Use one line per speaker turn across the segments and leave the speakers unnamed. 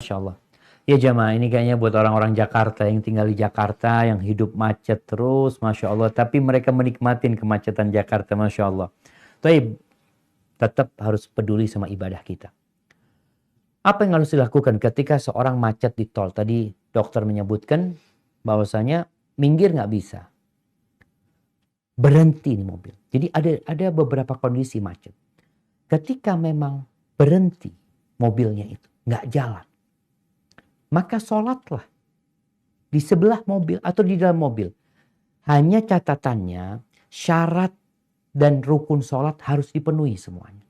Masya Allah. Ya jamaah, ini kayaknya buat orang-orang Jakarta yang tinggal di Jakarta, yang hidup macet terus, Masya Allah. Tapi mereka menikmatin kemacetan Jakarta, Masya Allah. Tapi tetap harus peduli sama ibadah kita. Apa yang harus dilakukan ketika seorang macet di tol? Tadi dokter menyebutkan bahwasanya minggir nggak bisa. Berhenti nih mobil. Jadi ada beberapa kondisi macet. Ketika memang berhenti mobilnya itu, nggak jalan. Maka sholatlah di sebelah mobil atau di dalam mobil. Hanya catatannya syarat dan rukun sholat harus dipenuhi semuanya.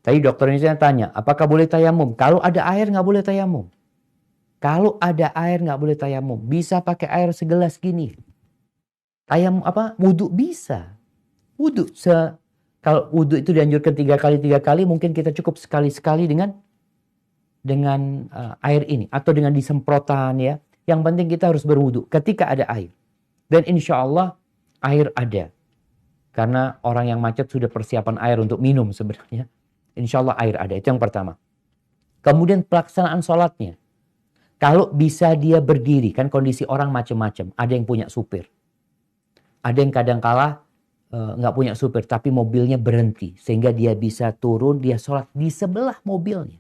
Tadi dokter ini saya tanya, apakah boleh tayamum? Kalau ada air nggak boleh tayamum. Kalau ada air nggak boleh tayamum. Bisa pakai air segelas gini. Tayamum apa? Wudhu bisa. Wudhu. Kalau wudhu itu dianjurkan 3 kali, mungkin kita cukup sekali-sekali dengan air ini. Atau dengan disemprotan ya. Yang penting kita harus berwudhu ketika ada air. Dan insya Allah air ada. Karena orang yang macet sudah persiapan air untuk minum sebenarnya. Insya Allah air ada. Itu yang pertama. Kemudian pelaksanaan sholatnya. Kalau bisa dia berdiri. Kan kondisi orang macam-macam. Ada yang punya supir. Ada yang kadang kala nggak punya supir. Tapi mobilnya berhenti. Sehingga dia bisa turun. Dia sholat di sebelah mobilnya.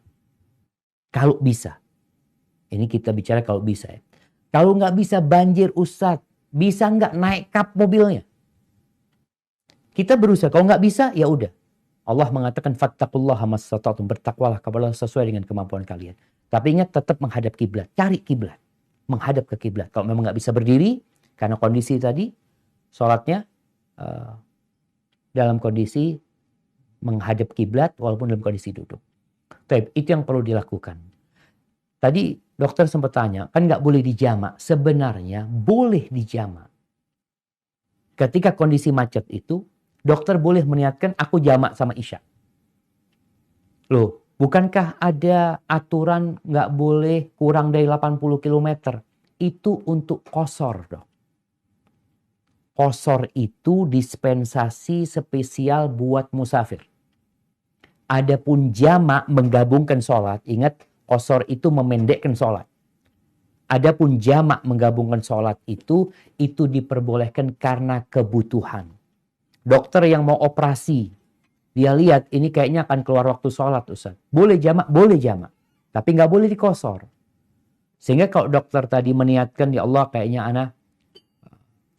Kalau bisa. Ini kita bicara kalau bisa ya. Kalau nggak bisa banjir Ustadz. Bisa nggak naik kap mobilnya? Kita berusaha. Kalau nggak bisa ya udah. Allah mengatakan fattaqullaha mastata'tum, bertakwalah kepada Allah sesuai dengan kemampuan kalian. Tapi ingat tetap menghadap kiblat, cari kiblat, menghadap ke kiblat. Kalau memang nggak bisa berdiri karena kondisi tadi, sholatnya dalam kondisi menghadap kiblat walaupun dalam kondisi duduk. Tapi itu yang perlu dilakukan. Tadi dokter sempat tanya, kan nggak boleh dijamak. Sebenarnya boleh dijamak. Ketika kondisi macet itu, dokter boleh meniatkan aku jamak sama Isya. Loh, bukankah ada aturan nggak boleh kurang dari 80 km? Itu untuk qashar, dok. Qashar itu dispensasi spesial buat musafir. Adapun jamak menggabungkan sholat, ingat qashar itu memendekkan sholat. Adapun jamak menggabungkan sholat itu diperbolehkan karena kebutuhan. Dokter yang mau operasi, dia lihat ini kayaknya akan keluar waktu sholat Ustaz. Boleh jamak? Boleh jamak. Tapi nggak boleh dikosor. Sehingga kalau dokter tadi meniatkan, ya Allah kayaknya anak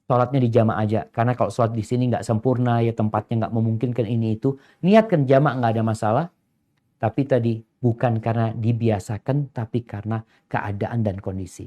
sholatnya di jamak aja. Karena kalau sholat di sini nggak sempurna, ya tempatnya nggak memungkinkan ini itu. Niatkan jamak nggak ada masalah. Tapi tadi bukan karena dibiasakan, tapi karena keadaan dan kondisi.